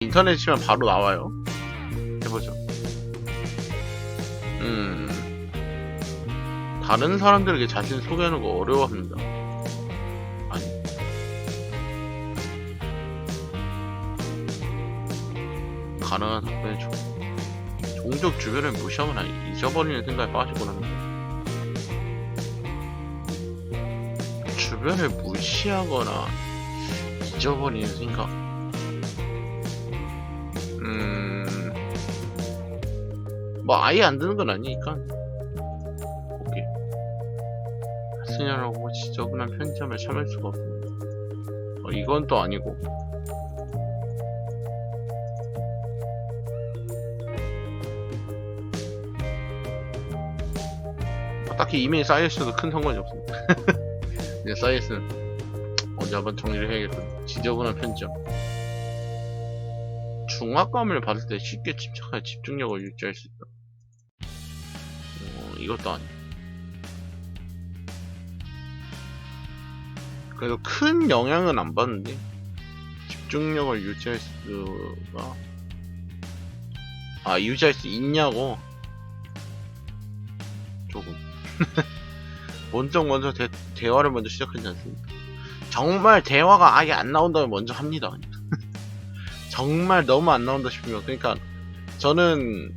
인터넷 치면 바로 나와요. 해보죠. 다른 사람들에게 자신 소개하는 거 어려워합니다. 아니. 가능한 답변이 종족 주변을 무시하거나 잊어버리는 생각에 빠지곤 합니다. 주변을 무시하거나 잊어버리는 생각. 뭐 아예 안 드는 건 아니니까. 오케이. 하스냐라고 지저분한 편지함을 참을 수가 없습니다. 이건 또 아니고. 딱히 이메일 쌓여있어도 큰 상관이 없습니다. 이제 쌓여있으면 언제 한번 정리를 해야겠거든. 지저분한 편지함. 중압감을 받을 때 쉽게 침착하게 집중력을 유지할 수 있다. 이것도 아니야. 그래도 큰 영향은 안 받는데 집중력을 유지할 수가 유지할 수 있냐고. 조금. 먼저 대화를 먼저 시작하지 않습니까? 정말 대화가 아예 안 나온다면 먼저 합니다. 정말 너무 안 나온다 싶으면. 그러니까 저는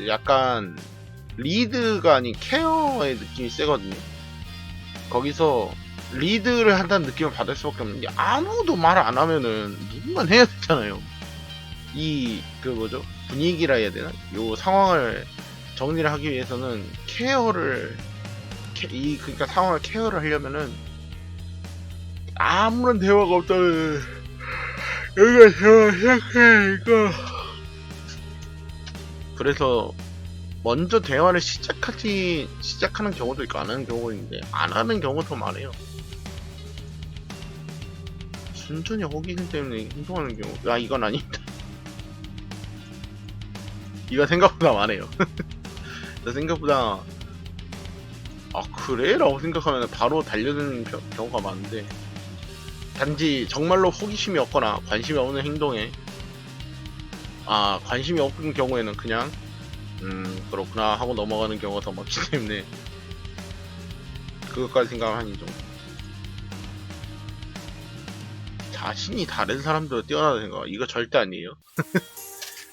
약간 리드가 아닌 케어의 느낌이 세거든요. 거기서 리드를 한다는 느낌을 받을 수밖에 없는 게, 아무도 말 안 하면은 누군가 해야 되잖아요. 분위기라 해야 되나? 요 상황을 정리를 하기 위해서는 그러니까 상황을 케어를 하려면은 아무런 대화가 없다면 여기가 대화 시작하니까. 그래서 먼저 대화를 시작하는 경우도 있고 안 하는 경우도 있는데, 안 하는 경우가 더 많아요. 순전히 호기심 때문에 행동하는 경우. 이건 아니다. 이거 생각보다 많아요. 생각보다 그래? 라고 생각하면 바로 달려드는 경우가 많은데, 단지 정말로 호기심이 없거나 관심이 없는 행동에 관심이 없는 경우에는 그냥 그렇구나 하고 넘어가는 경우가 더 많기 때문에 그것까지 생각하는 정도. 자신이 다른 사람들보다 뛰어나다는 생각, 이거 절대 아니에요.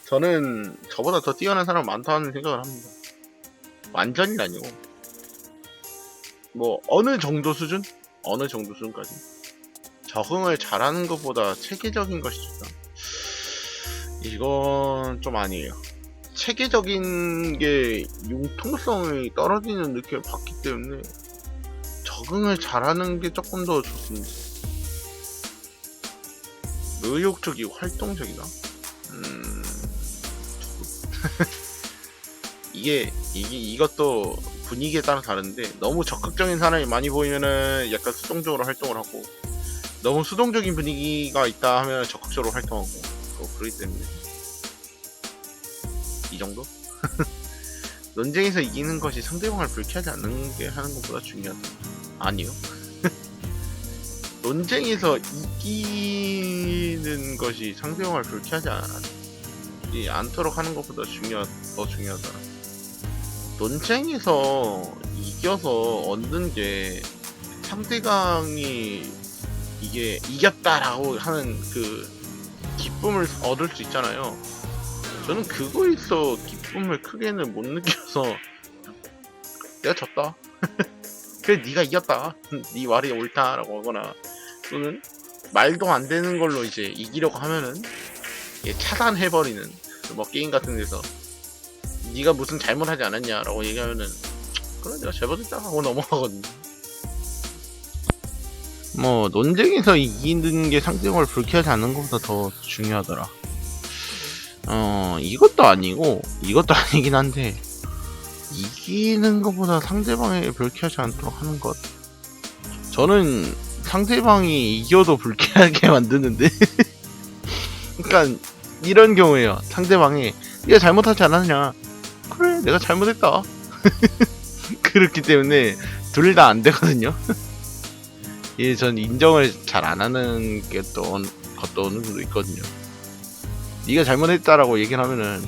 저는 저보다 더 뛰어난 사람 많다는 생각을 합니다. 완전히 아니고 어느 정도 수준까지 적응을 잘하는 것보다 체계적인 것이 좋다. 이건 좀 아니에요. 체계적인 게 융통성이 떨어지는 느낌을 받기 때문에 적응을 잘하는 게 조금 더 좋습니다. 의욕적이고 활동적이다. 이것도 분위기에 따라 다른데, 너무 적극적인 사람이 많이 보이면은 약간 수동적으로 활동을 하고, 너무 수동적인 분위기가 있다 하면 적극적으로 활동하고, 그렇기 때문에 이 정도? 논쟁에서 이기는 것이 상대방을 불쾌하지 않는 게 하는 것보다 중요하다. 아니요. 논쟁에서 이기는 것이 상대방을 불쾌하지 않도록 하는 것보다 더 중요하다. 논쟁에서 이겨서 얻는 게 상대방이 이게 이겼다라고 하는 그 기쁨을 얻을 수 있잖아요. 저는 그거에서 기쁨을 크게는 못 느껴서, 내가 졌다. 그래, 네가 이겼다. 네 말이 옳다라고 하거나, 또는 말도 안 되는 걸로 이제 이기려고 하면은 차단해버리는 게임 같은 데서 네가 무슨 잘못하지 않았냐라고 얘기하면은, 그래 내가 잘못했다 하고 넘어가거든요. 논쟁에서 이기는 게 상대방을 불쾌하지 않는 것보다 더 중요하더라. 이것도 아니긴 한데, 이기는 것보다 상대방이 불쾌하지 않도록 하는 것. 저는 상대방이 이겨도 불쾌하게 만드는데. 그러니까 이런 경우에요. 상대방이 네가 잘못하지 않았냐? 그래, 내가 잘못했다. 그렇기 때문에 둘 다 안 되거든요. 전 인정을 잘 안 하는 게 또 것도 어느 정도 있거든요. 네가 잘못했다라고 얘기를 하면은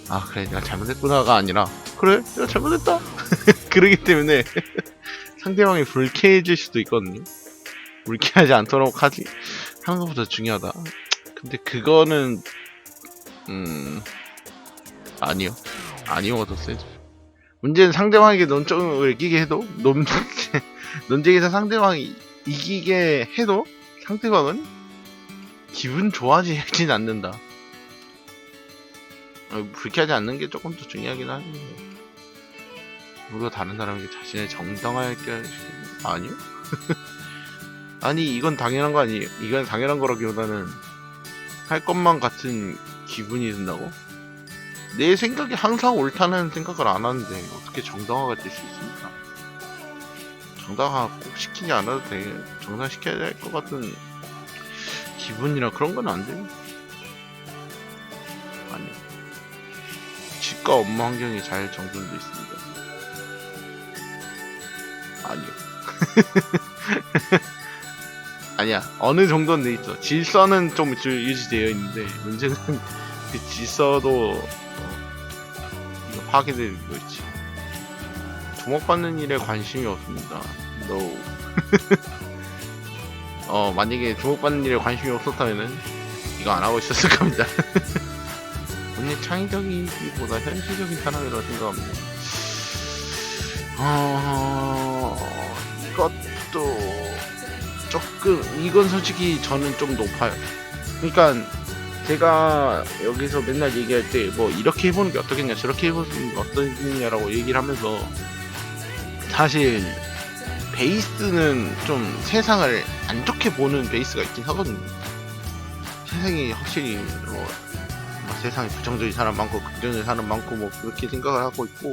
아 그래 내가 잘못했구나가 아니라 그래 내가 잘못했다 그러기 때문에 상대방이 불쾌해질 수도 있거든요. 불쾌하지 않도록 하는 것보다 중요하다. 근데 그거는 아니요. 아니요가 더 세죠. 문제는 상대방에게 논점을 이기게 해도 논쟁에서 상대방이 이기게 해도 상대방은 기분 좋아지진 않는다. 불쾌하지 않는 게 조금 더 중요하긴 하는데 우리가 다른 사람에게 자신의 정당하게 아니요? 아니 이건 당연한 거 아니에요. 이건 당연한 거라기보다는 할 것만 같은 기분이 든다고? 내 생각이 항상 옳다는 생각을 안 하는데 어떻게 정당화가 될 수 있습니까? 정당화 꼭 시키지 않아도 돼. 정당시켜야 될 것 같은 기분이나 그런 건 안 돼요. 아니요. 집과 업무 환경이 잘 정돈돼 있습니다. 아니요. 아니야. 어느 정도는 돼 있어. 질서는 좀 유지되어 있는데 문제는 그 질서도 이거 파괴되고 있지. 주목받는 일에 관심이 없습니다. No. 만약에 주목받는 일에 관심이 없었다면은 이거 안 하고 있었을 겁니다. 본인 창의적이기보다 현실적인 사람이라고 생각합니다. 이것도 조금 이건 솔직히 저는 좀 높아요. 그러니까 제가 여기서 맨날 얘기할 때 뭐 이렇게 해보는 게 어떻겠냐 저렇게 해보는 게 어떻겠냐라고 얘기를 하면서 사실 베이스는 좀 세상을 안 좋게 보는 베이스가 있긴 하거든요. 세상이 확실히 뭐 세상에 부정적인 사람 많고 긍정적인 사람 많고 뭐 그렇게 생각을 하고 있고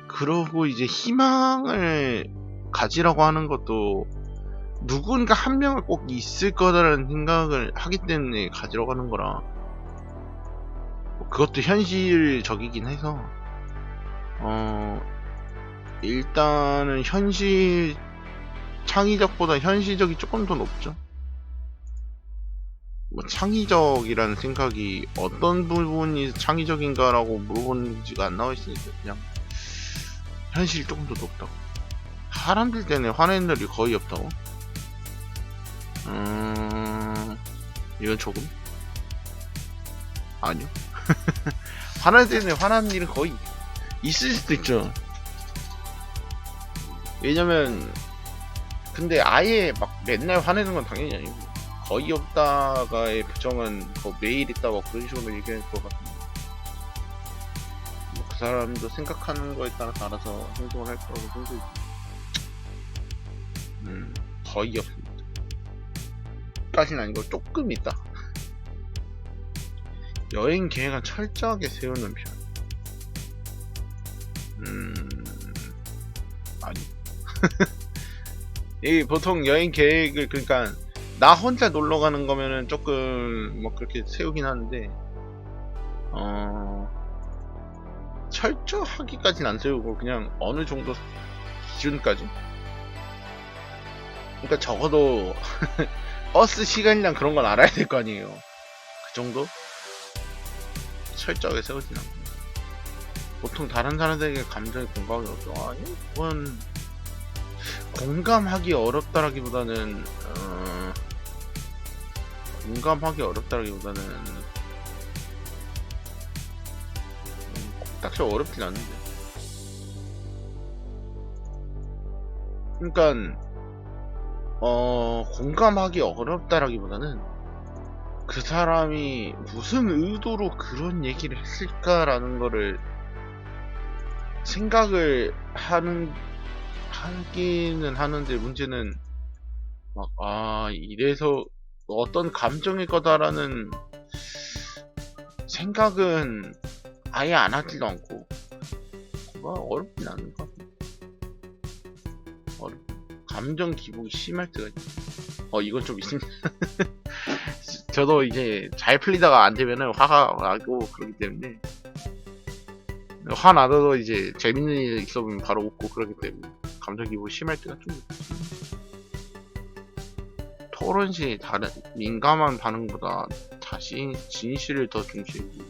그러고 이제 희망을 가지라고 하는 것도 누군가 한 명은 꼭 있을 거다라는 생각을 하기 때문에 가지러 가는 거라 그것도 현실적이긴 해서 일단은 창의적보다 현실적이 조금 더 높죠. 뭐 창의적이라는 생각이 어떤 부분이 창의적인가라고 물어보는지가 안 나와 있으니까 그냥 현실이 조금 더 높다고. 사람들 때문에 화내는 일이 거의 없다고? 이건 조금? 아니요. 화날 때문에 화나는 일은 거의 있을 수도 있죠. 왜냐면 근데 아예 막 맨날 화내는 건 당연히 아니고 거의 없다가의 부정은 뭐 매일 있다고 그런 식으로 얘기할 것 같은데 뭐 그 사람도 생각하는 거에 따라서 알아서 행동을 할 거라고 생각이 거의 없습니다. 까지는 아니고 조금 있다. 여행 계획은 철저하게 세우는 편. 아니. 이 보통 여행 계획을 그러니까 나 혼자 놀러 가는 거면은 조금 뭐 그렇게 세우긴 하는데 철저하기까지는 안 세우고 그냥 어느 정도 기준까지. 그러니까 적어도 버스 시간이랑 그런 건 알아야 될 거 아니에요. 그 정도? 철저하게 세우진 않고 보통 다른 사람들에게 감정에 공감하기 어려워. 아니 그건 공감하기 어렵다라기보다는 딱히 어렵진 않은데 그러니까 공감하기 어렵다라기보다는 그 사람이 무슨 의도로 그런 얘기를 했을까라는 거를 생각을 하기는 하는데 문제는 막 이래서 어떤 감정일 거다라는 생각은 아예 안 하지도 않고 어렵진 않은 것 같아요. 감정 기복이 심할 때가 있어. 이건 좀 있습니다. 저도 이제 잘 풀리다가 안 되면은 화가 나고 그러기 때문에 화나도 이제 재밌는 일 있어보면 바로 웃고 그러기 때문에 감정 기복이 심할 때가 좀 있어요. 더 오로지 다른 민감한 반응보다 진실을 더 중시했구나.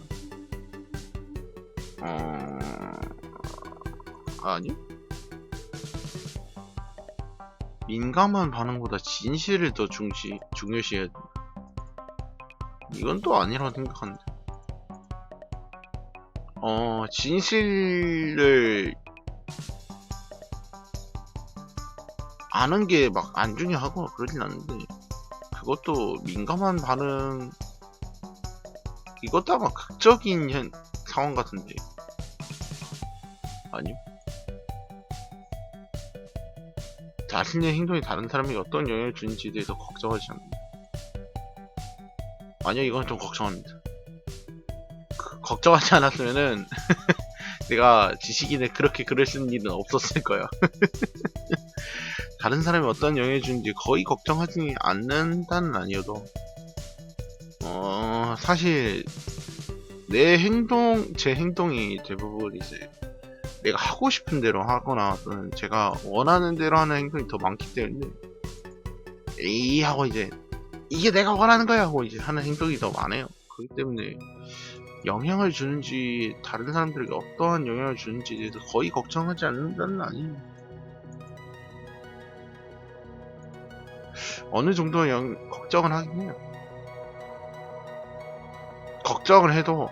아니? 민감한 반응보다 진실을 더 중요시해야 돼. 이건 또 아니라고 생각하는데. 진실을 아는 게 막 안 중요하고 그러진 않는데, 그것도 민감한 반응, 이것도 아마 극적인 상황 같은데. 아니요? 자신의 행동이 다른 사람에게 어떤 영향을 주는지에 대해서 걱정하지 않는다. 아니요, 이건 좀 걱정합니다. 걱정하지 않았으면은 내가 지식인에 그렇게 글을 쓴 일은 없었을 거야. 다른 사람이 어떤 영향을 주는지 거의 걱정하지 않는다는 아니어도 사실 제 행동이 대부분 이제 내가 하고 싶은 대로 하거나 또는 제가 원하는 대로 하는 행동이 더 많기 때문에 에이 하고 이제 이게 내가 원하는 거야 하고 이제 하는 행동이 더 많아요. 그렇기 때문에 영향을 주는지 다른 사람들에게 어떠한 영향을 주는지에 대해서 거의 걱정하지 않는다는 아니에요. 어느 정도 걱정은 하긴 해요. 걱정을 해도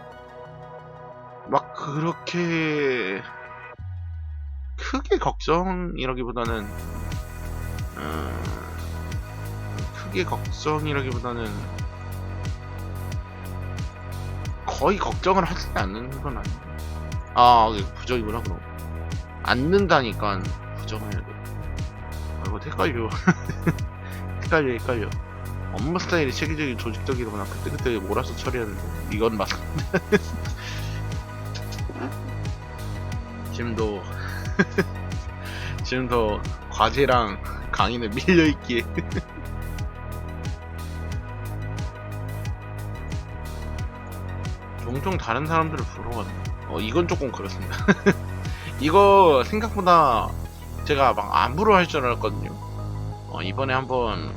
막 그렇게 크게 걱정이라기보다는 거의 걱정을 하지 않는 건 아니에요. 이게 부정이구나. 그럼 않는다니까 부정을 해야 돼. 이거 헷갈려. 헷갈려. 업무 스타일이 체계적이고 조직적이거나 그때그때 몰아서 처리하는데 이건 맞습니다. 지금도 과제랑 강의는 밀려있기에 종종 다른 사람들을 부러워한다. 이건 조금 그렇습니다. 이거 생각보다 제가 막 안 부러워할 줄 알았거든요. 이번에 한번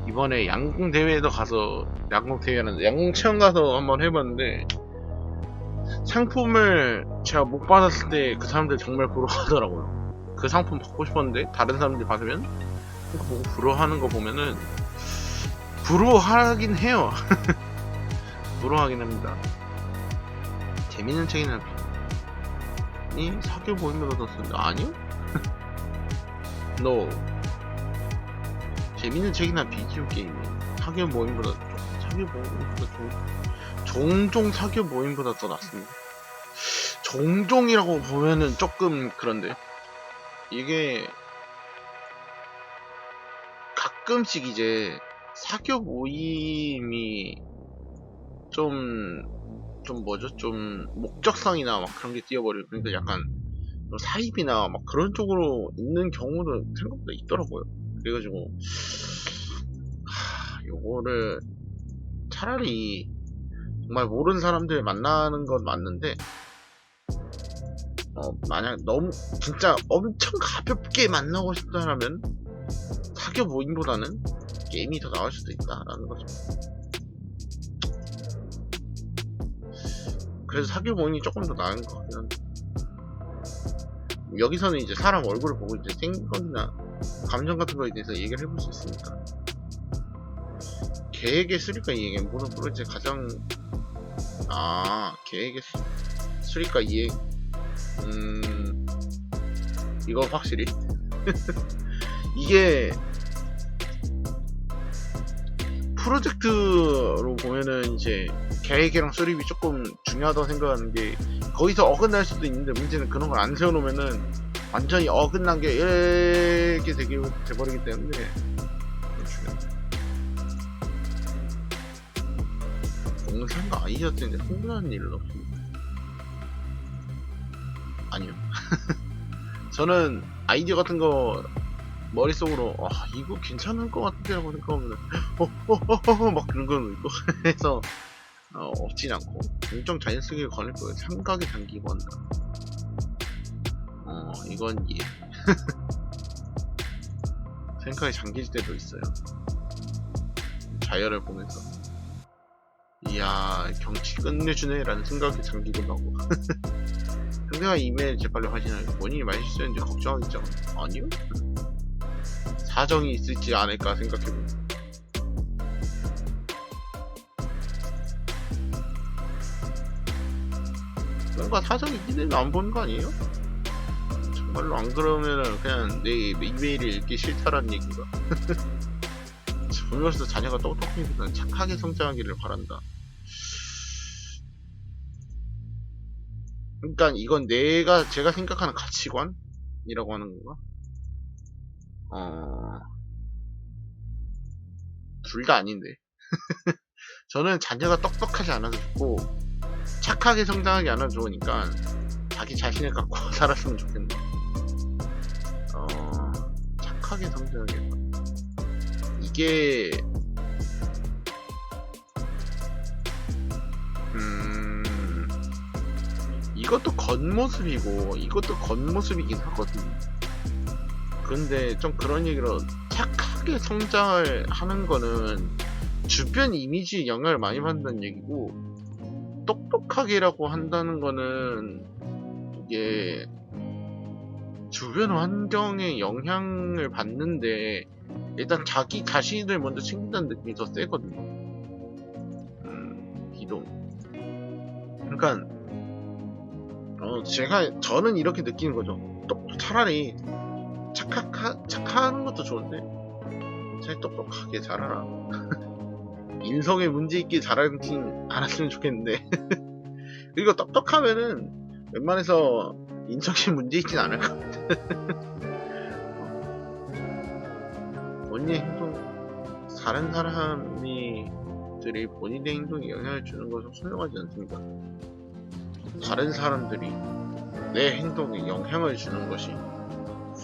이번에 양궁 대회에도 가서 양궁 체험 가서 한번 해봤는데 상품을 제가 못 받았을 때 그 사람들 정말 부러워하더라고요. 그 상품 받고 싶었는데 다른 사람들이 받으면 그거 보고 부러워하는 거 보면은 부러워하긴 해요. 부러워하긴 합니다. 재밌는 책이나 사교 모임보다 더 쓴다. 아니요? No. 재밌는 책이나 비디오 게임이 사교 모임보다 종종 사교 모임보다 더 낫습니다. 종종이라고 보면은 조금 그런데 이게 가끔씩 이제 사교 모임이 좀 목적성이나 막 그런 게 뛰어버려요. 그러니까 약간 사입이나 막 그런 쪽으로 있는 경우도 생각보다 있더라고요. 그래가지고 요거를 차라리 정말 모르는 사람들 만나는 건 맞는데 만약 너무 진짜 엄청 가볍게 만나고 싶다라면 사교 모임보다는 게임이 더 나을 수도 있다라는 거죠. 그래서 사교 모임이 조금 더 나은 것 같긴 한데 여기서는 이제 사람 얼굴을 보고 이제 생각이나 감정 같은 거에 대해서 얘기를 해볼 수 있으니까 계획의 수리과 이행 물론 이제 가장 계획의 수리과 이행 이거 확실히 이게 프로젝트로 보면은 이제 계획이랑 수립이 조금 중요하다고 생각하는 게 거기서 어긋날 수도 있는데 문제는 그런 걸 안 세워놓으면은 완전히 어긋난 게 이렇게 돼버리기 때문에 영상과 아이디어 때문에 흥분하는 일은 없습니다. 아니요. 저는 아이디어 같은 거 머릿속으로 이거 괜찮을 것 같은데 라고 생각하면 막 그런 건 있고 해서 없진 않고 엄청 자연스럽게 걸릴 거예요. 생각이 담기고 한다. 이건 생각이 잠길 때도 있어요. 자연을 보면서 이야 경치 끝내주네 라는 생각이 잠기기도 하고 상대가 이메일 재빨리 확인하고 본인이 많이 실수했는지 걱정하겠죠. 아니요, 사정이 있을지 않을까 생각해보면 뭔가 사정이 있기는 안 보는 거 아니에요? 정말로 안 그러면은 그냥 내 이메일을 읽기 싫다라는 얘기가. 보면서 자녀가 똑똑하기보다는 착하게 성장하기를 바란다. 그러니까 이건 제가 생각하는 가치관이라고 하는 건가? 둘 다 아닌데. 저는 자녀가 똑똑하지 않아도 좋고 착하게 성장하지 않아도 좋으니까 자기 자신을 갖고 살았으면 좋겠네. 착하게 성장하겠다. 이게 이것도 겉모습이고 이것도 겉모습이긴 하거든요. 근데 좀 그런 얘기로 착하게 성장을 하는 거는 주변 이미지에 영향을 많이 받는다는 얘기고, 똑똑하게라고 한다는 거는 이게 주변 환경에 영향을 받는데 일단 자기 자신을 먼저 챙긴다는 느낌이 더 세거든요. 기동. 그러니까 저는 이렇게 느끼는 거죠. 차라리 착한 것도 좋은데 차라리 똑똑하게 자라라. 인성에 문제 있게 자라진 않았으면 좋겠는데. 그리고 똑똑하면은 웬만해서 인성에 문제 있진 않을 것 같아. 본인의 행동, 다른 사람들이 본인의 행동에 영향을 주는 것은 소용하지 않습니다. 다른 사람들이 내 행동에 영향을 주는 것이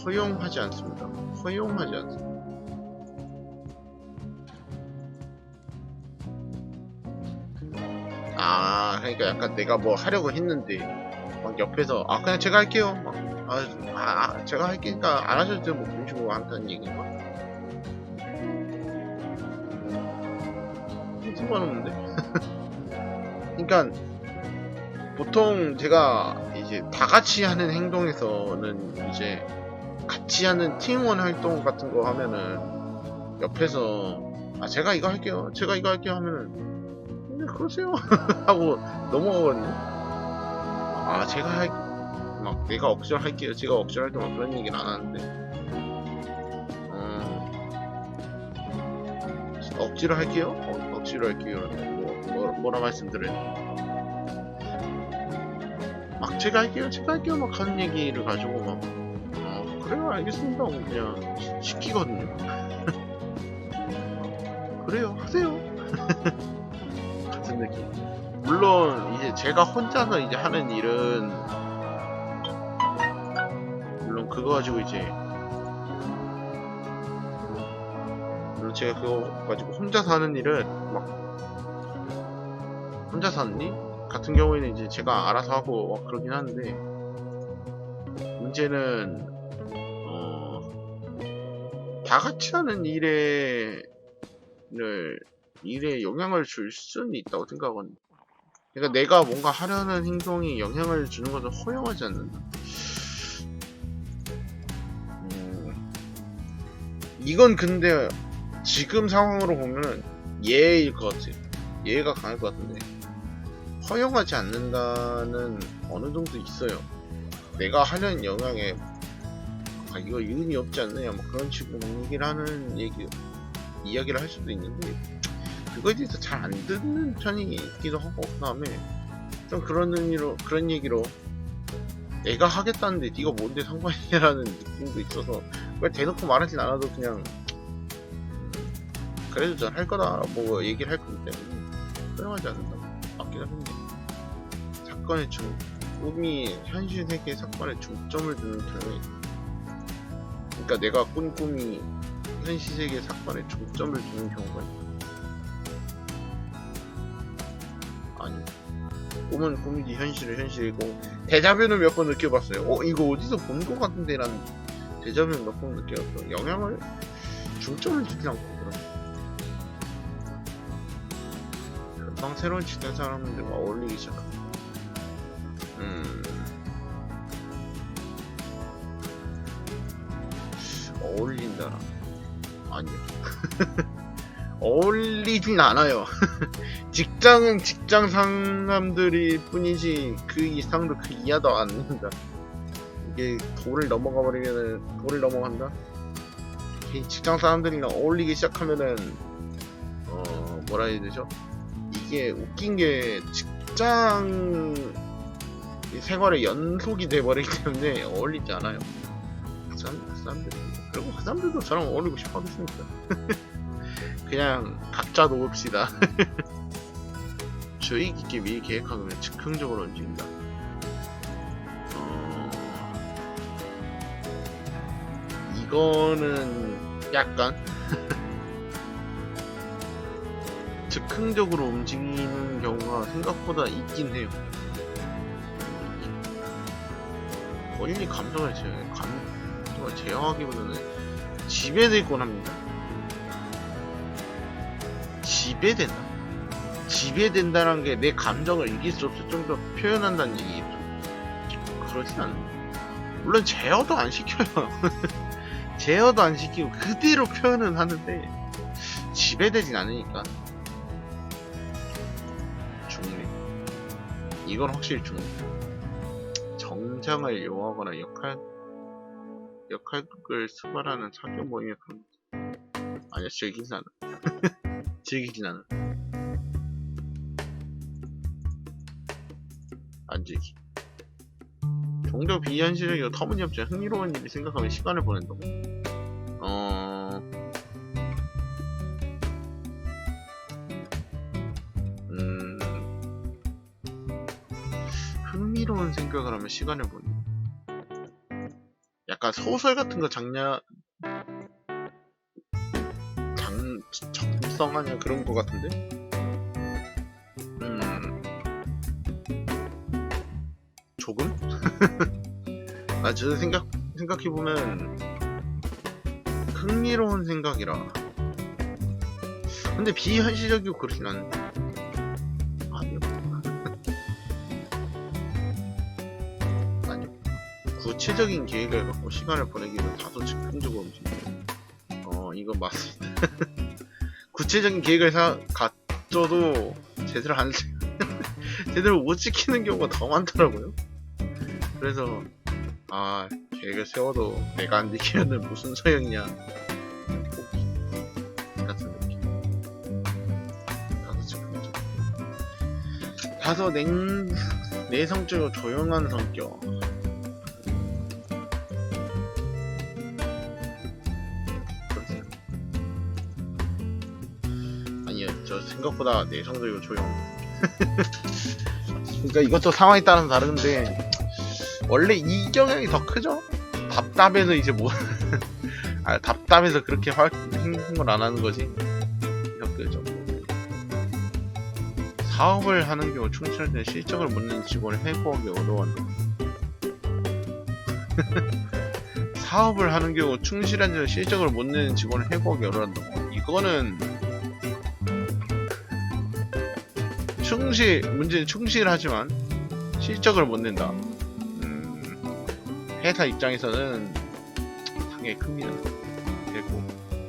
허용하지 않습니다. 허용하지 않습니다. 그러니까 약간 내가 뭐 하려고 했는데 막 옆에서 그냥 제가 할게요. 제가 할게니까 안 하셔도 돼요. 뭐 그런 식으로 한다는 얘기인가? 상관없는데? 그러니까 보통 제가 이제 다 같이 하는 행동에서는 이제 같이 하는 팀원 활동 같은 거 하면은 옆에서 제가 이거 할게요. 제가 이거 할게요 하면은 그러세요 하고 넘어가거든요. 막 내가 억지로 할게요. 제가 억지로 할 동안 그런 얘기는 안 하는데 억지로 할게요? 억지로 할게요. 뭐라 말씀드려요? 막 제가 할게요 막 하는 얘기를 가지고 막 그래요 알겠습니다 그냥 시키거든요. 그래요 하세요. 같은 느낌. 물론 이제 제가 혼자서 이제 하는 일은 물론 그거 가지고 제가 그거 가지고 혼자서 하는 일은 막 혼자서 하는 일 같은 경우에는 이제 제가 알아서 하고 막 그러긴 하는데, 문제는 다 같이 하는 일에 영향을 줄 수는 있다고 생각하거든요. 그러니까 내가 뭔가 하려는 행동이 영향을 주는 것을 허용하지 않는다. 이건 근데 지금 상황으로 보면 예일 것 같아요. 예가 강할 것 같은데, 허용하지 않는다는 어느 정도 있어요. 내가 하려는 영향에 이거 의미 없지 않느냐 뭐 그런 식으로 얘기를 하는 이야기를 할 수도 있는데, 그거에 대해서 잘 안 듣는 편이 있기도 하고, 그 다음에 좀 그런 얘기로 내가 하겠다는데 네가 뭔데 상관이냐라는 느낌도 있어서 그걸 대놓고 말하진 않아도 그냥 그래도 전 할 거다 뭐 얘기를 할 거기 때문에 허용하지 않는다 맞긴 한데, 꿈이 현실 세계의 사건에 중점을 두는 경우에, 그러니까 내가 꾼 꿈이 현실 세계의 사건에 중점을 두는 경우가 있다. 아니, 꿈은 꿈이지 현실은 현실이고, 데자뷰는 몇 번 느껴봤어요. 이거 어디서 본 것 같은데 라는 데자뷰는 몇 번 느껴봤어. 영향을 중점을 주지 않고 그럼 금방 새로운 지대 사람들과 어울리기 시작합니다. 어울린다라 아니요. 어울리진 않아요. 직장은 직장 사람들일 뿐이지 그 이상도 그 이하도 안 된다. 이게 도를 넘어가 버리면은 도를 넘어간다. 이 직장 사람들이랑 어울리기 시작하면은 뭐라 해야 되죠? 이게 웃긴 게 직장 생활의 연속이 돼버리기 때문에 어울리지 않아요. 그 사람들 그리고 그 사람들도 저랑 어울리고 싶어 하겠습니까? 그냥 각자 놓읍시다. 주의 깊게 미리 계획하면 즉흥적으로 움직인다. 이거는 약간 즉흥적으로 움직이는 경우가 생각보다 있긴 해요. 본인이 감정을 제어하기보다는 지배되곤 합니다. 지배된다. 지배된다는 게 내 감정을 이길 수 없을 정도로 표현한다는 얘기겠죠. 그러진 않는다. 물론 제어도 안 시켜요. 제어도 안 시키고 그대로 표현은 하는데 지배되진 않으니까. 중립. 이건 확실히 중립. 정장을 요하거나 역할극을 수발하는 사교 모임에 아니야, 즐기진 않아. 즐기진 않아. 안 즐기. 종교 비현실적이고 터무니없지 흥미로운 일을 생각하며 시간을 보낸다고. 흥미로운 생각을 하면 시간을 보낸다. 약간 소설 같은 거 정성하냐 그런 거 같은데? 조금? 저는 생각해보면 흥미로운 생각이라. 근데 비현실적이고 그렇진 않은데. 아니요. 아니요. 구체적인 계획을 갖고 시간을 보내기는 다소 즉흥적으로 움직여요. 이건 맞습니다. 구체적인 계획을 갖춰도 제대로 못 지키는 경우가 더 많더라고요. 그래서 계획을 세워도 내가 안 지키면은 무슨 소용이냐, 포기 같은 느낌. 다소 내성적이고 조용한 성격. 아니요, 저 생각보다 내성적이고 조용해요. 그러니까 이것도 상황에 따라서 다른데 원래 이 경향이 더 크죠? 답답해서 이제 답답해서 그렇게 행동을 안 하는 거지. 그죠? 사업을 하는 경우 충실할 때 실적을 못 내는 직원을 해고하기 어려워한다. 사업을 하는 경우 충실한 데 실적을 못 내는 직원을 해고하기 어려워한다. 이거는 문제는 충실하지만 실적을 못 낸다. 회사 입장에서는 상당히 큽니다. 그리고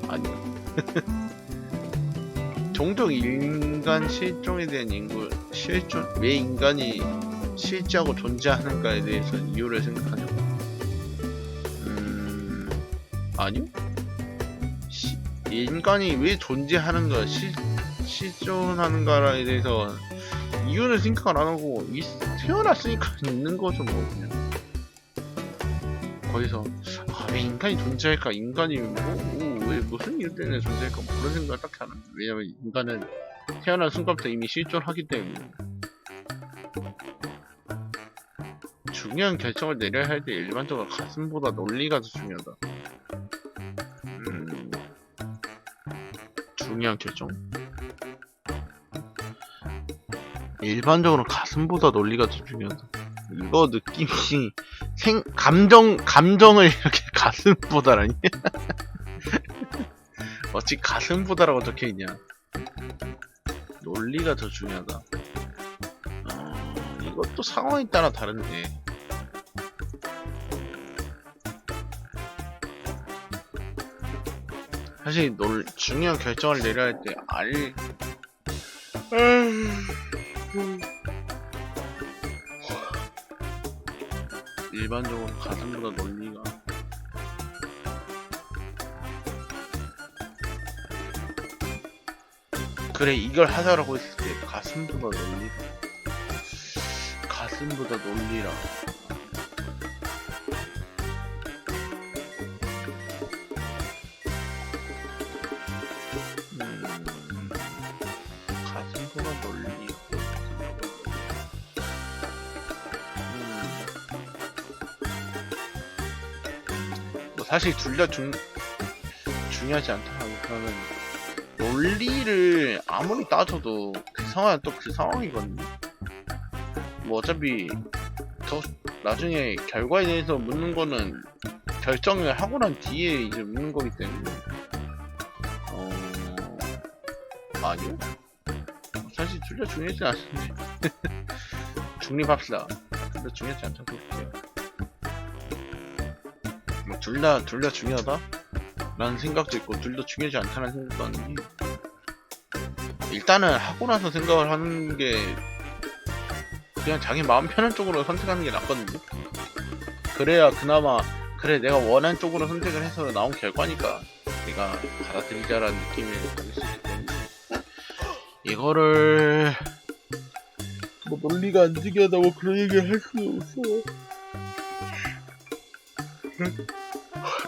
아니요. 종종 인간 실종에 대한 왜 인간이 실제하고 존재하는가에 대해서 이유를 생각하냐? 아니요. 인간이 왜 존재하는가, 실존하는가에 대해서 이유는 생각을 안 하고 태어났으니까 있는 거죠, 뭐 그냥. 거기서 왜 인간이 존재할까? 인간이 왜 무슨 이유 때문에 존재할까? 뭐 그런 생각을 딱히 안 합니다. 왜냐면 인간은 태어난 순간부터 이미 실존하기 때문에. 중요한 결정을 내려야 할 때 일반적으로 가슴보다 논리가 더 중요하다. 중요한 결정? 일반적으로 가슴보다 논리가 더 중요하다. 이거 느낌이 감정을 이렇게 가슴보다라니? 어찌 가슴보다라고 적혀있냐. 논리가 더 중요하다. 이것도 상황에 따라 다른데. 사실 중요한 결정을 내려야 할 때 일반적으로 가슴보다 논리가 그래 이걸 하자라고 했을 때 가슴보다 논리라 가슴보다 논리 뭐 사실 둘 다 중요하지 않다고 그러면 논리를 아무리 따져도 그 상황은 또 그 상황이거든요. 뭐 어차피 더 나중에 결과에 대해서 묻는 거는 결정을 하고 난 뒤에 이제 묻는 거기 때문에 아니요? 사실 둘 다 중요하지 않은데 중립합시다. 둘 다 중요하지 않다고 볼게요. 뭐 둘 다 중요하다? 라는 생각도 있고 둘 다 중요하지 않다는 생각도 하는 게 일단은 하고 나서 생각을 하는 게 그냥 자기 마음 편한 쪽으로 선택하는 게 낫거든요. 그래야 그나마 그래 내가 원하는 쪽으로 선택을 해서 나온 결과니까 내가 받아들이자라는 느낌을 가질 수 있기 때문에 이거를 뭐 논리가 안 중요하다 뭐 그런 얘기를 할 수가 없어.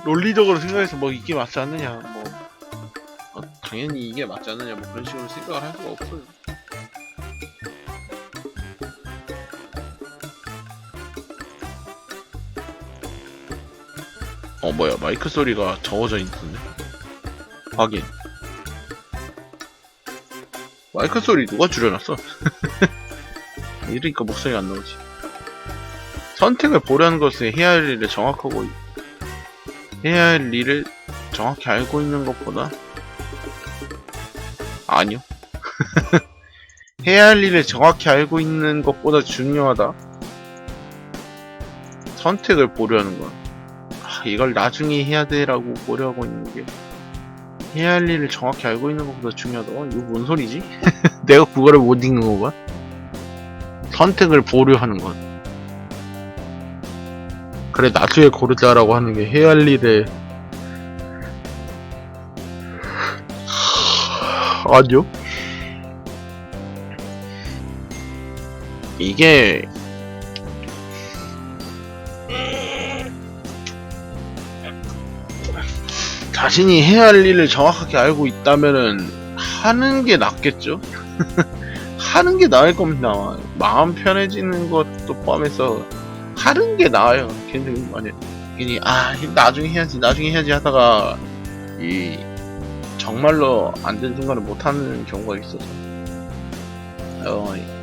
논리적으로 생각해서 뭐 이게 맞지 않느냐 뭐 당연히 이게 맞지 않느냐 뭐 그런 식으로 생각을 할 수가 없어요. 뭐야 마이크 소리가 적어져 있던데 확인. 마이크 소리 누가 줄여놨어? 이러니까 목소리가 안 나오지. 선택을 보려는 것은 해야 할 일을 정확히 알고 있는 것보다 아니요. 해야 할 일을 정확히 알고 있는 것보다 중요하다. 선택을 보려는 건 이걸 나중에 해야 돼라고 고려하고 있는 게 해야 할 일을 정확히 알고 있는 것보다 중요하다. 이거 뭔 소리지? 내가 그거를 못 읽는 건가? 선택을 보류하는 것. 그래 나중에 고르자라고 하는 게 해야 할 일에 아니요. 이게 자신이 해야 할 일을 정확하게 알고 있다면은 하는 게 낫겠죠? 하는 게 나을 겁니다. 마음 편해지는 것도 포함해서 하는 게 나아요. 괜히 괜히 나중에 해야지 하다가 정말로 안 된 순간에 못 하는 경우가 있어서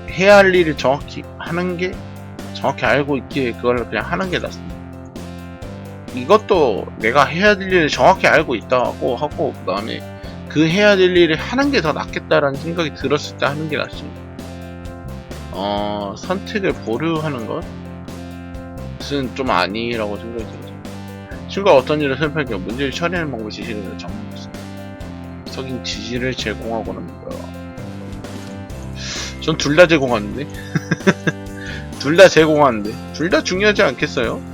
해야 할 일을 정확히 하는 게 정확히 알고 있기에 그걸 그냥 하는 게 낫습니다. 이것도 내가 해야 될 일을 정확히 알고 있다고 하고 그 다음에 그 해야 될 일을 하는 게 더 낫겠다라는 생각이 들었을 때 하는 게 낫습니다. 선택을 보류하는 것은 좀 아니라고 생각이 들어요. 친구가 어떤 일을 설명할게요. 문제를 처리하는 방법을 지시를 정했습니다. 석인 지시를 제공하고는 뭐야? 전 둘 다 제공하는데? 둘 다 제공하는데? 둘 다 중요하지 않겠어요?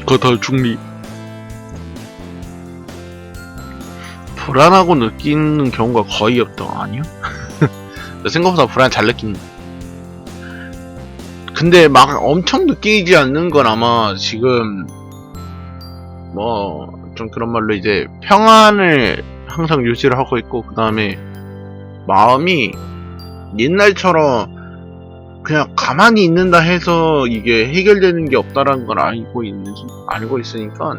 그거 다 중립. 불안하고 느끼는 경우가 거의 없다. 아니요? 생각보다 불안 잘 느낀다. 근데 막 엄청 느끼지 않는 건 아마 지금 뭐 좀 그런 말로 이제 평안을 항상 유지를 하고 있고 그 다음에 마음이 옛날처럼 그냥 가만히 있는다 해서 이게 해결되는 게 없다라는 걸 알고 있으니까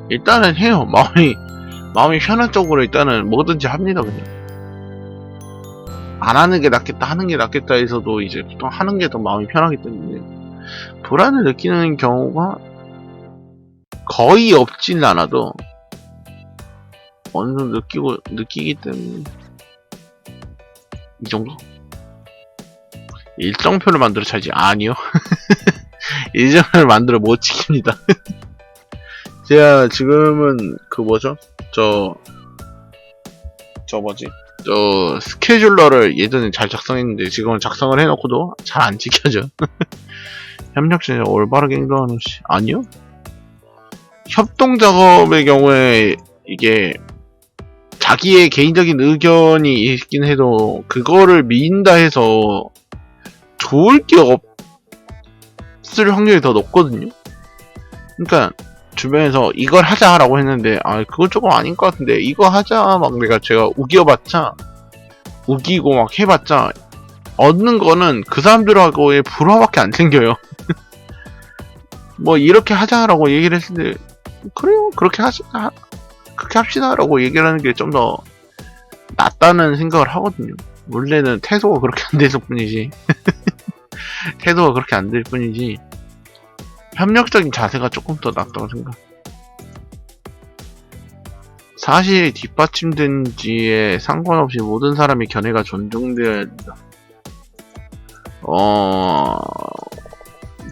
일단은 해요. 마음이 편한 쪽으로 일단은 뭐든지 합니다. 그냥 안 하는 게 낫겠다, 하는 게 낫겠다 해서도 이제 보통 하는 게 더 마음이 편하기 때문에 불안을 느끼는 경우가 거의 없진 않아도 어느 정도 느끼기 때문에 이 정도? 일정표를 만들어 차지. 아니요. 일정표를 만들어 못 지킵니다. 제가 지금은 그 뭐죠? 저 스케줄러를 예전에 잘 작성했는데 지금은 작성을 해놓고도 잘 안 지켜져. 협력진에 올바르게 행동하는 아니요? 협동 작업의 경우에 이게 자기의 개인적인 의견이 있긴 해도 그거를 미인다 해서 좋을 게 없을 확률이 더 높거든요. 그러니까 주변에서 이걸 하자라고 했는데 그건 조금 아닌 것 같은데 이거 하자 막 제가 우기고 막 해봤자 얻는 거는 그 사람들하고의 불화밖에 안 생겨요. 뭐 이렇게 하자라고 얘기를 했을 때 그래요 그렇게 합시다라고 얘기를 하는 게 좀 더 낫다는 생각을 하거든요. 원래는 태도가 그렇게 안 됐을 뿐이지 태도가 그렇게 안 될 뿐이지 협력적인 자세가 조금 더 낫다고 생각. 사실이 뒷받침된지에 상관없이 모든 사람의 견해가 존중되어야 된다.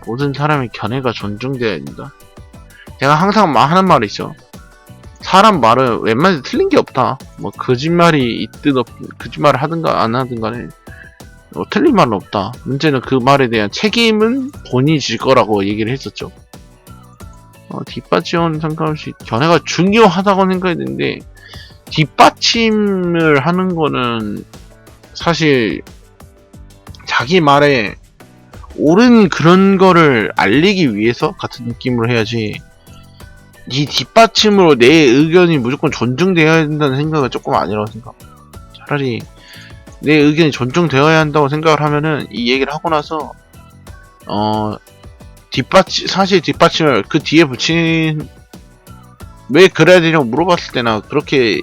모든 사람의 견해가 존중되어야 된다. 제가 항상 하는 말이 있죠. 사람 말은 웬만해서 틀린 게 없다. 뭐 거짓말이 있든 거짓말을 하든가 안 하든 간에 틀린 말은 없다. 문제는 그 말에 대한 책임은 본인이 질 거라고 얘기를 했었죠. 뒷받침은 상관없이 견해가 중요하다고 생각했는데 뒷받침을 하는 거는 사실 자기 말에 옳은 그런 거를 알리기 위해서 같은 느낌으로 해야지 이 뒷받침으로 내 의견이 무조건 존중되어야 된다는 생각은 조금 아니라고 생각합니다. 차라리 내 의견이 존중되어야 한다고 생각을 하면은 이 얘기를 하고 나서 사실 뒷받침을 그 뒤에 붙인 왜 그래야 되냐고 물어봤을 때나 그렇게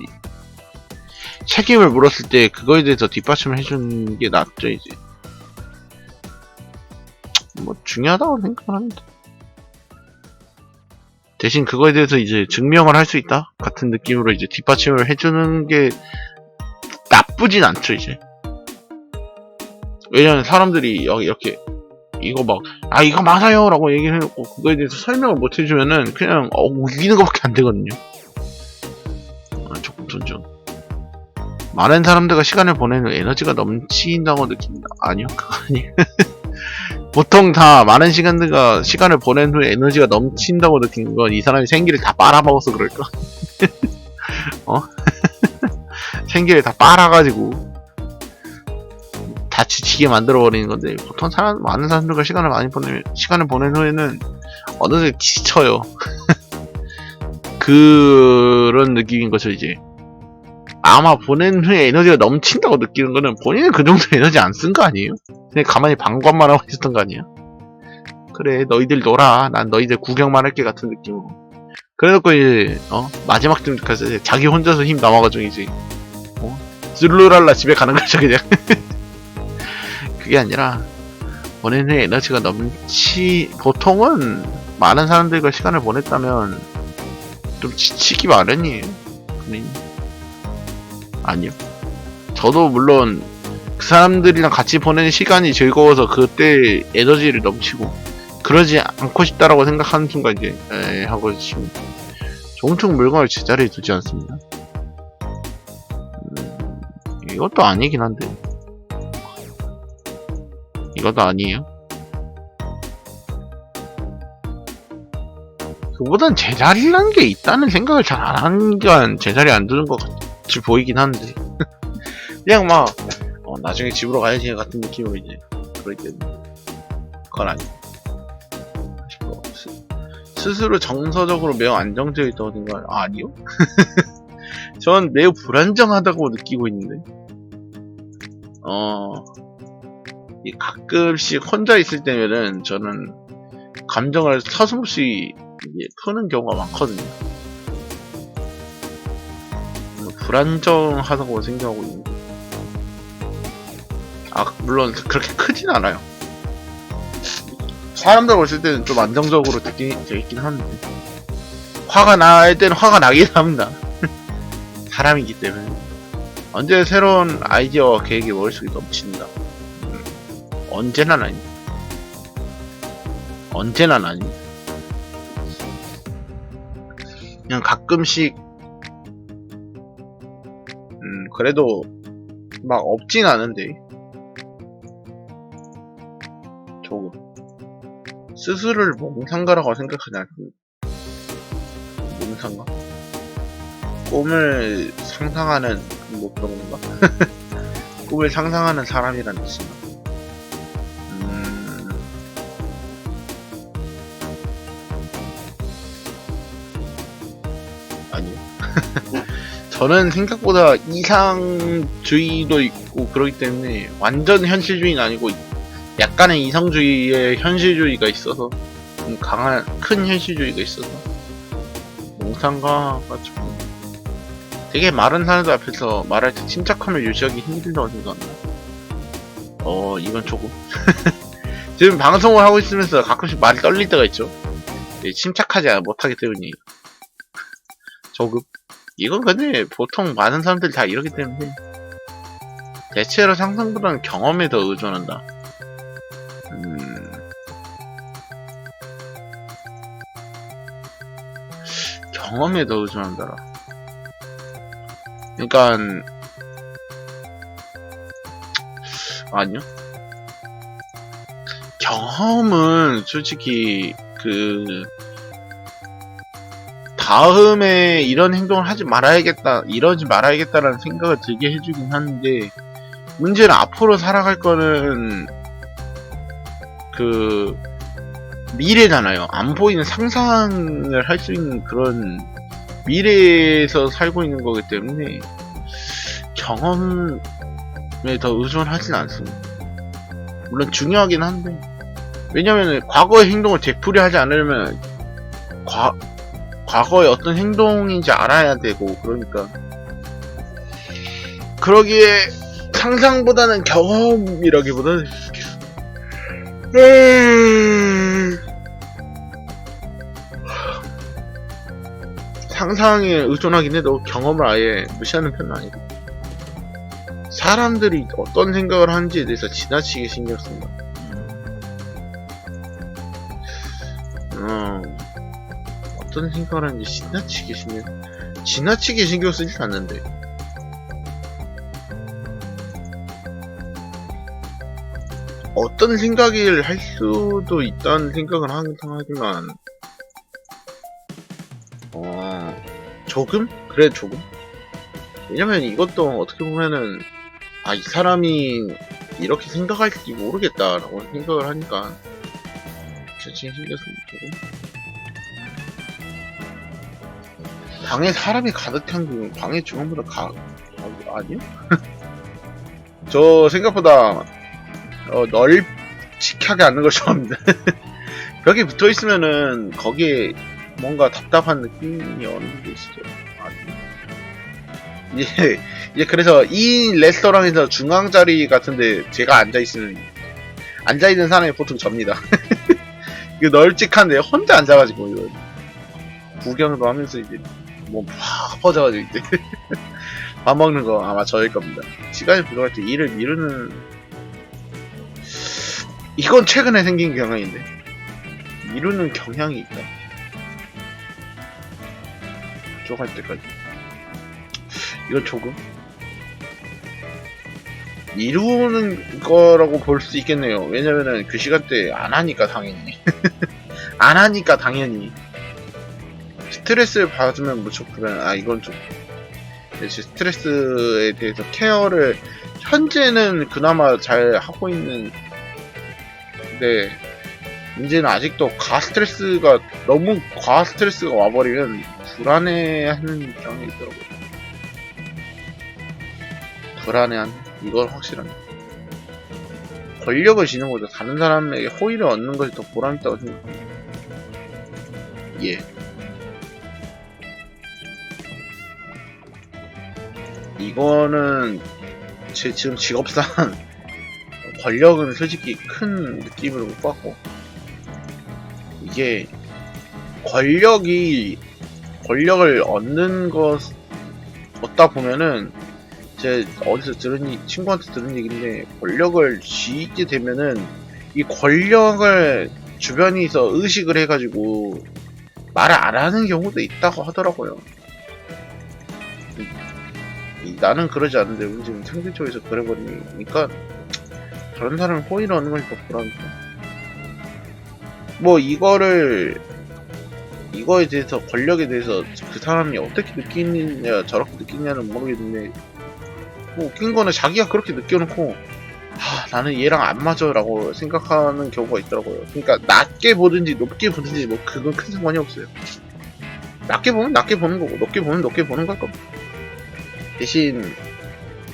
책임을 물었을 때 그거에 대해서 뒷받침을 해주는 게 낫죠. 이제 뭐 중요하다고 생각을 합니다. 대신 그거에 대해서 이제 증명을 할 수 있다 같은 느낌으로 이제 뒷받침을 해주는 게 나쁘진 않죠. 이제 왜냐면 사람들이 이렇게 이거 막 이거 맞아요 라고 얘기를 해놓고 그거에 대해서 설명을 못 해주면은 그냥 우기는 것밖에 안 되거든요. 조금 존중. 많은 사람들과 시간을 보내는 에너지가 넘친다고 느낍니다. 아니요 그거 아니에요. 보통 다 많은 시간을 보낸 후에 에너지가 넘친다고 느끼는 건 이 사람이 생기를 다 빨아먹어서 그럴까? 생기를 다 빨아가지고 다 지치게 만들어버리는 건데 보통 많은 사람들과 시간을 보낸 후에는 어느새 지쳐요. 그런 느낌인 거죠. 이제 아마 보낸 후에 에너지가 넘친다고 느끼는 거는 본인은 그 정도 에너지 안 쓴 거 아니에요? 그냥 가만히 방관만 하고 있었던 거 아니야? 그래 너희들 놀아 난 너희들 구경만 할게 같은 느낌으로 그래놓고 이제 마지막 쯤까지 자기 혼자서 힘 남아가지고 이제 쓸루랄라 집에 가는 거죠 그냥. 그게 아니라 보낸 후에 에너지가 보통은 많은 사람들과 시간을 보냈다면 좀 지치기 마련이에요. 아니요. 저도 물론 그 사람들이랑 같이 보내는 시간이 즐거워서 그때 에너지를 넘치고 그러지 않고 싶다라고 생각하는 순간 이제 하고 지금 종종 물건을 제자리에 두지 않습니다. 이것도 아니긴 한데 이것도 아니에요. 그보단 제자리라는 게 있다는 생각을 잘 안 하니까 제자리에 안 두는 것 같이 보이긴 한데 그냥 막 나중에 집으로 가야지 같은 느낌으로 이제 그럴 때는 그건 아니고 스스로 정서적으로 매우 안정되어 있다고 생각해요. 아니요. 전 매우 불안정하다고 느끼고 있는데 가끔씩 혼자 있을 때면은 저는 감정을 서슴없이 푸는 경우가 많거든요. 불안정하다고 생각하고 있는데 물론 그렇게 크진 않아요. 사람들 봤을 때는 좀 안정적으로 되긴 하는데, 화가 날 때는 화가 나긴 합니다. 사람이기 때문에. 언제 새로운 아이디어와 계획이 머릿속에 넘친다. 언제나 아닙니다. 언제나 아닙니다. 그냥 가끔씩, 그래도 막 없진 않은데, 조금. 스스로를 몽상가라고 생각하지 않습니다. 몽상가? 꿈을 상상하는, 뭐 그런 건가? 꿈을 상상하는 사람이란 뜻인가? 아니요. 저는 생각보다 이상주의도 있고 그러기 때문에 완전 현실주의는 아니고 약간의 이상주의에 현실주의가 있어서 좀 강한 큰 현실주의가 있어서 몽상가가 좀 되게 마른 사람들 앞에서 말할 때 침착함을 유지하기 힘들다고 생각합니다. 이건 조금 지금 방송을 하고 있으면서 가끔씩 말이 떨릴 때가 있죠. 침착하지 못하기 때문이에요. 조금. 이건 근데 보통 많은 사람들이 다 이러기 때문에 대체로 상상보다는 경험에 더 의존한다. 경험에 더 의존한다라. 그러니까 아니요. 경험은 솔직히 다음에 이런 행동을 하지 말아야겠다, 이러지 말아야겠다라는 생각을 들게 해주긴 하는데, 문제는 앞으로 살아갈 거는 미래잖아요. 안 보이는 상상을 할 수 있는 그런 미래에서 살고 있는 거기 때문에 경험에 더 의존하진 않습니다. 물론 중요하긴 한데, 왜냐면 과거의 행동을 되풀이 하지 않으려면 과거의 어떤 행동인지 알아야 되고, 그러니까 그러기에 상상보다는 경험이라기보다는 상상에 의존하긴 해도 경험을 아예 무시하는 편은 아니고, 사람들이 어떤 생각을 하는지에 대해서 지나치게 신경 씁니다. 어떤 생각을 하는지 지나치게 신경 쓰지 않는데, 어떤 생각을 할 수도 있다는 생각을 하지만 조금? 그래, 조금? 왜냐면 이것도 어떻게 보면은 이 사람이 이렇게 생각할지 모르겠다라고 생각을 하니까 지나치게 신경 쓰는 조금? 방에 사람이 가득 찬 방의 중앙보다 아니요? 저 생각보다 널찍하게 앉는 걸 좋아합니다. 벽에 붙어 있으면은 거기에 뭔가 답답한 느낌이 어느 정도 있어요. 이제 그래서 이 레스토랑에서 중앙 자리 같은데 제가 앉아있는 사람이 보통 접니다. 이거 널찍한데 혼자 앉아가지고 이거 구경도 하면서 이제 확 퍼져가지고 이제 밥 먹는 거 아마 저일 겁니다. 시간이 부족할 때 일을 미루는, 이건 최근에 생긴 경향인데, 미루는 경향이 있다. 부족할 때까지. 이건 조금 미루는 거라고 볼 수 있겠네요. 왜냐면은 그 시간대에 안 하니까 당연히 안 하니까 당연히 스트레스를 받으면 무척 불안. 이건 좀 스트레스에 대해서 케어를 현재는 그나마 잘 하고 있는, 근데 문제는 아직도 너무 과스트레스가 와버리면 불안해하는 경향이 있더라고요. 이건 확실한. 권력을 지는 거죠. 다른 사람에게 호의를 얻는 것이 더 보람있다고 생각합니다. 예. 이거는 제 지금 직업상 권력은 솔직히 큰 느낌으로 못 받고, 이게 권력을 얻다 보면은, 제 어디서 친구한테 들은 얘기인데, 권력을 쥐게 되면은 이 권력을 주변에서 의식을 해가지고 말을 안 하는 경우도 있다고 하더라고요. 나는 그러지 않는데 지금 상대 쪽에서 그래버리니까 그런 사람을 호의를 얻는 것이 더 불안하죠. 뭐 이거에 대해서, 권력에 대해서 그 사람이 어떻게 느끼느냐, 저렇게 느끼느냐는 모르겠는데, 뭐 웃긴 거는 자기가 그렇게 느껴놓고 나는 얘랑 안 맞아 라고 생각하는 경우가 있더라고요. 그러니까 낮게 보든지 높게 보든지 뭐 그건 큰 상관이 없어요. 낮게 보면 낮게 보는 거고, 높게 보면 높게 보는 걸 겁니다. 대신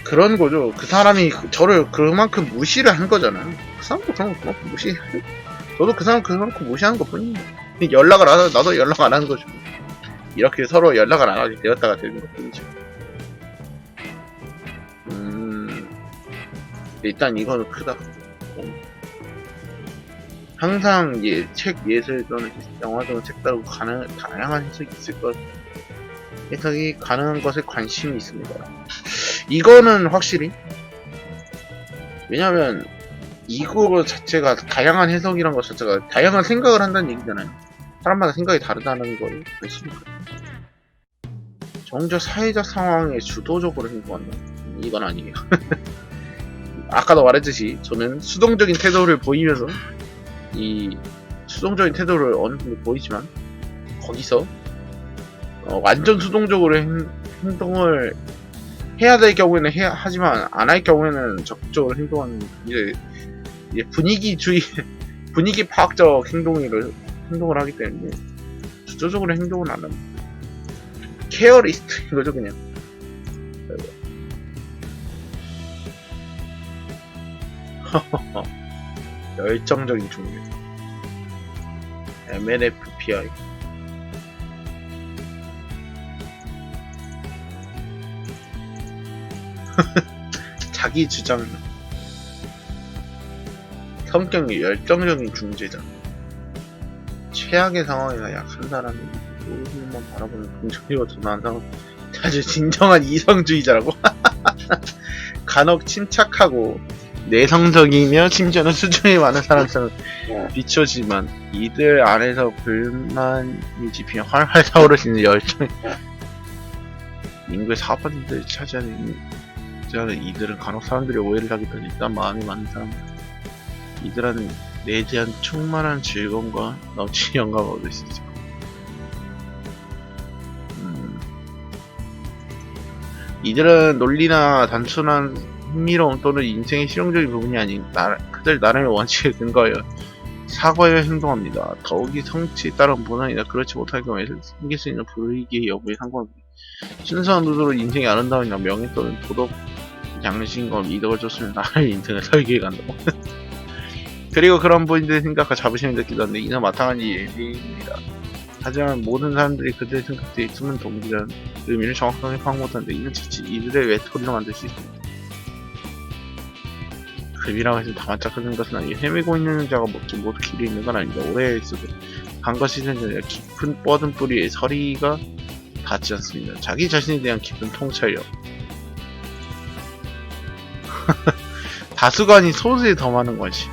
그런 거죠. 그 사람이 저를 그만큼 무시를 한 거잖아요. 그 사람도 그만큼 무시, 저도 그 사람 그만큼 무시하는 것 뿐입니다. 연락을 안 하고 나도 연락 안 하는 거죠. 이렇게 서로 연락을 안 하게 되었다가 되는 것 뿐이죠. 일단 이거는 크다. 항상 책 예술 또는 영화 또는 책 따르고 다양한 해석이 있을 것. 해석이 가능한 것에 관심이 있습니다. 이거는 확실히, 왜냐면 이거 자체가, 다양한 해석이란 것 자체가 다양한 생각을 한다는 얘기잖아요. 사람마다 생각이 다르다는 걸 관심이 있거든요. 정적 사회적 상황에 주도적으로 행동한다. 이건 아니에요. 아까도 말했듯이 저는 수동적인 태도를 보이면서, 이 수동적인 태도를 어느 정도 보이지만 거기서 완전 수동적으로 행동을 해야 될 경우에는 하지만 안 할 경우에는 적극적으로 행동하는, 이제 분위기 파악적 행동을 하기 때문에 주도적으로 행동은 안 합니다. 케어리스트인 거죠, 그냥. 열정적인 종류. MNFPI. 자기 주장. 성격이 열정적인 중재자. 최악의 상황에서 약한 사람이 모습만 바라보는 긍정적이고 전화한 사람. 아주 진정한 이성주의자라고. 간혹 침착하고 내성적이며 심지어는 수준이 많은 사람처럼 비춰지만 이들 안에서 불만이 지피며 활활 타오르시는 열정. 인구의 4%를 차지하는 이들은 간혹 사람들이 오해를 하기 때문에 일단 마음이 많은 사람들. 이들은 내 대한 충만한 즐거움과 넘치는 영감을 얻을 수 있죠. 이들은 논리나 단순한 흥미로움 또는 인생의 실용적인 부분이 아닌 그들 나름의 원칙에 근거하여 사고에 행동합니다. 더욱이 성취에 따른 보상이나 그렇지 못할 경우에 생길 수 있는 불이익의 여부에 상관없습니다. 순수한 의도로 인생의 아름다움이나 명예 또는 도덕, 양심과 이덕을 줬으면 나를 인생을 설계해간다고. 그리고 그런 분들의 생각과 자부심을 느끼도 하는데 이는 마땅한 일입니다. 하지만 모든 사람들이 그들의 생각들이 숨은 동기라는 의미를 정확하게 파악 못하는데 이는 자칫 이들의 외톨이로 만들 수 있습니다. 급이라고 해서 다 맞짝하는 것은 아니고 헤매고 있는 자가 모두 길이 있는 건 아닙니다. 오래 있어도 간 것이 생겨야 깊은 뻗은 뿌리에 서리가 닿지 않습니다. 자기 자신에 대한 깊은 통찰력. 다수가 아닌 소수에 더 많은 것이.